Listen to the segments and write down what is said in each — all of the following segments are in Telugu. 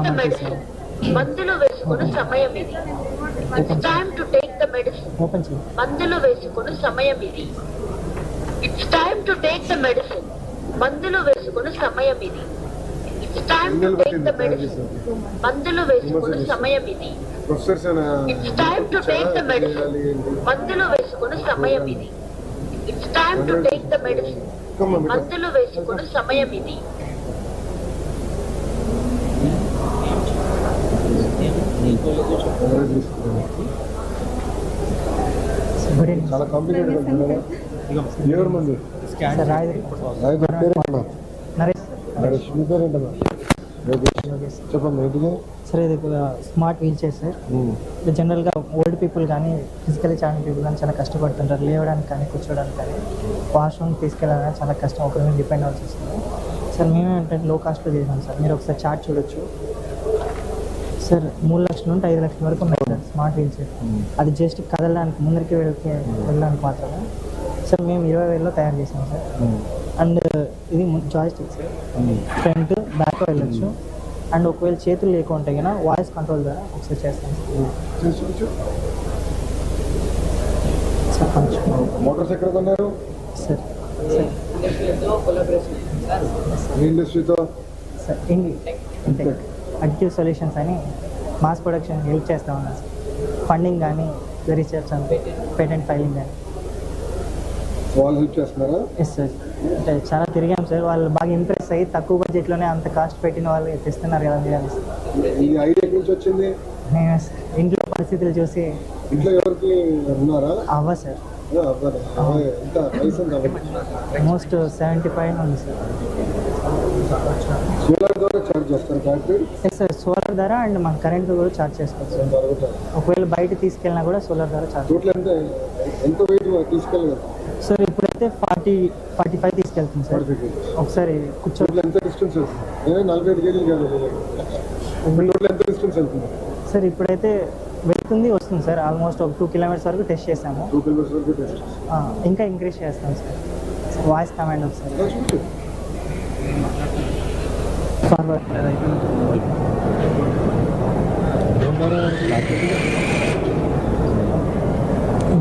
the medicine. మందులు వేసుకునే సమయం ఇది. It's time to take the medicine. మందులు వేసుకునే సమయం ఇది. It's time to take the medicine. మందులు వేసుకునే సమయం ఇది. It's time to take the medicine. మందులు వేసుకునే సమయం ఇది. It's time to take the medicine. మందులు వేసుకునే సమయం ఇది. It's time to take the medicine. మందులు వేసుకునే సమయం ఇది. చాలా కాంప్లికేటెడ్ ఎవరు మంది చెప్పండి ఏంటిది సార్? ఇది స్మార్ట్ వీల్ చైర్ సార్. ఇది జనరల్గా ఓల్డ్ పీపుల్ కానీ ఫిజికల్లీ ఛాలెంజ్ పీపుల్ కానీ చాలా కష్టపడుతుంటారు లేవడానికి కానీ కూర్చోడానికి కానీ వాష్రూమ్ తీసుకెళ్ళడానికి చాలా కష్టం, ఒకరి మీద డిపెండ్ అవ్వాల్సి వస్తుంది సార్. మేమేంటంటే లో కాస్ట్లో చేసాం సార్. మీరు ఒకసారి చార్ట్ చూడొచ్చు సార్. 3 లక్షల నుండి 5 లక్షల వరకు ఉన్నాయి సార్ స్మార్ట్ వీల్ చైర్. అది జస్ట్ కదలడానికి ముందరికి వెళ్ళడానికి మాత్రమే సార్. మేము 20,000లో తయారు చేసాం సార్. అండ్ ఇది జాయిస్టిక్ సార్. ఫ్రంట్ బ్యాక్ వెళ్ళొచ్చు. అండ్ ఒకవేళ చేతులు లేకుంటే కన్నా వాయిస్ కంట్రోల్ ద్వారా ఒకసారి చేస్తాం సార్. మోటార్స్ ఎక్కడ కొన్నారు సార్? ఇండస్ట్రీతో సార్ అడిటివ్ సొల్యూషన్స్ అని మాస్ ప్రొడక్షన్ హెల్ప్ చేస్తూ ఉన్నాం సార్. ఫండింగ్ కానీ రీసెర్చ్ అండ్ పేటెంట్ ఫైలింగ్ కానీ వాళ్ళు హెల్ప్ చేస్తున్నారా? Yes sir. అంటే చాలా తిరిగాం సార్. వాళ్ళు బాగా ఇంప్రెస్ అయ్యి తక్కువ బడ్జెట్లోనే అంత కాస్ట్ పెట్టిన వాళ్ళు తెస్తున్నారు కదా మీరు అని సార్. ఈ ఐడియా నుంచి వచ్చింది నేను ఇంట్లో పరిస్థితులు చూసి. ఇంట్లో ఎవరికి ఉన్నారా? అవ్వ సార్. ఎంత వయసు ఆల్మోస్ట్ 75 ఉంది సార్. సోలార్ ద్వారా చార్జ్ చేస్తారు ఫ్యాక్టరీ? Yes sir. సోలార్ ద్వారా అండ్ మన కరెంట్ కూడా చార్జ్ చేసుకోవచ్చు సార్. ఒకవేళ బయట తీసుకెళ్ళినా కూడా సోలార్ ద్వారా చార్జ్. టోటల్ ఎంత వెయిట్ తీసుకెళ్ళగలరు సార్? ఇప్పుడైతే 45 తీసుకెళ్తుంది సార్. ఒకసారి కూర్చోండి. ఎంత డిస్టెన్స్ వెళ్తుంది? 45 కేజీలు కాదు. టోటల్ ఎంత డిస్టెన్స్ వెళ్తుంది సార్? ఇప్పుడైతే వెళ్తుంది వస్తుంది సార్. ఆల్మోస్ట్ ఒక 2 కిలోమీటర్స్ వరకు టెస్ట్ చేసాము. 2 కిలోమీటర్స్ వరకు టెస్ట్. ఇంకా ఇంక్రీజ్ చేస్తాం సార్. వాయిస్ కమాండ్ ఒకసారి ఫార్వర్డ్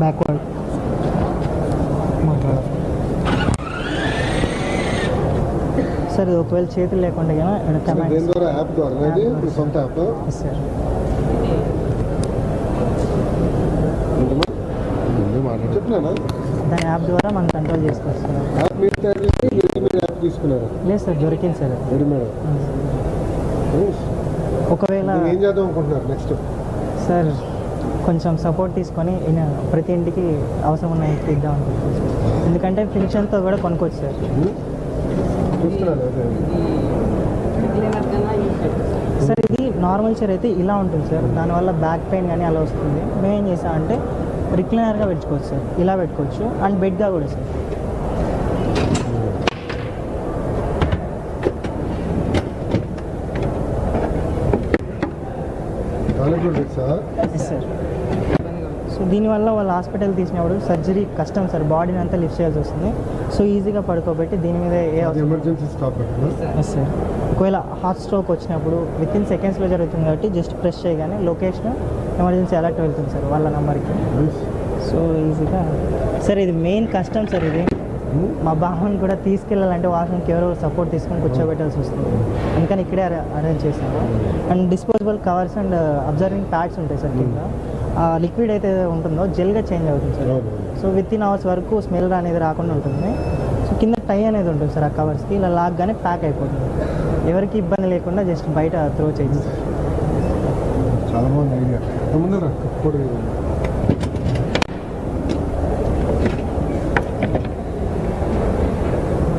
బ్యాక్వర్డ్ సార్. ఇది ఒకవేళ చేతులు లేకుండా కమాండ్ యాప్ ద్వారా సొంత యాప్ సార్. చెప్పినా దాని యాప్ ద్వారా మనం కంట్రోల్ చేసుకోవచ్చు సార్. యాప్ మీరు తయారు చేసి యాప్ తీసుకున్నారా? లేదు సార్, దొరికింది సార్. ఒకవేళ ఏం చేద్దాం అనుకుంటున్నారు నెక్స్ట్? సార్ కొంచెం సపోర్ట్ తీసుకొని ప్రతి ఇంటికి అవసరం ఉన్న ఇంటికి ఇద్దాం అనుకుంటున్నాను. ఎందుకంటే ఫినిషన్తో కూడా కొనుక్కోవచ్చు సార్. సార్ ఇది నార్మల్ చైర్ అయితే ఇలా ఉంటుంది సార్. దానివల్ల బ్యాక్ పెయిన్ కానీ అలా వస్తుంది. మేము ఏం చేసామంటే రిక్లైనర్గా పెట్టుకోవచ్చు సార్. ఇలా పెట్టుకోవచ్చు అండ్ బెడ్గా కూడా సార్. సార్ సో దీనివల్ల వాళ్ళు హాస్పిటల్ తీసినప్పుడు సర్జరీ కష్టం సార్. బాడీని అంతా లిఫ్ట్ చేయాల్సి వస్తుంది. సో ఈజీగా పడుకోబెట్టి దీని మీద ఎమర్జెన్సీ స్టాప్. Yes sir. ఒకవేళ హార్ట్ స్ట్రోక్ వచ్చినప్పుడు వితిన్ సెకండ్స్లో జరుగుతుంది కాబట్టి జస్ట్ ప్రెస్ చేయగానే లొకేషన్ ఎమర్జెన్సీ అలర్ట్ వెళ్తుంది సార్ వాళ్ళ నెంబర్కి. సో ఈజీగా సార్. ఇది మెయిన్ కష్టం సార్. ఇది మా బావని కూడా తీసుకెళ్ళాలంటే వాష్రూమ్కి ఎవరో సపోర్ట్ తీసుకొని కూర్చోబెట్టాల్సి వస్తుంది. అందుకని ఇక్కడే అరేంజ్ చేశాము. And disposable covers and absorbing pads ఉంటాయి సార్. కింద లిక్విడ్ అయితే ఉంటుందో జెల్గా చేంజ్ అవుతుంది సార్. సో వితిన్ అవర్స్ వరకు స్మెల్ అనేది రాకుండా ఉంటుంది. సో కింద టై అనేది ఉంటుంది సార్. ఆ కవర్స్కి ఇలా లాగ్గానే ప్యాక్ అయిపోతుంది. ఎవరికి ఇబ్బంది లేకుండా జస్ట్ బయట త్రో చేయొచ్చు సార్. చాలా బాగుంది ఐడియా.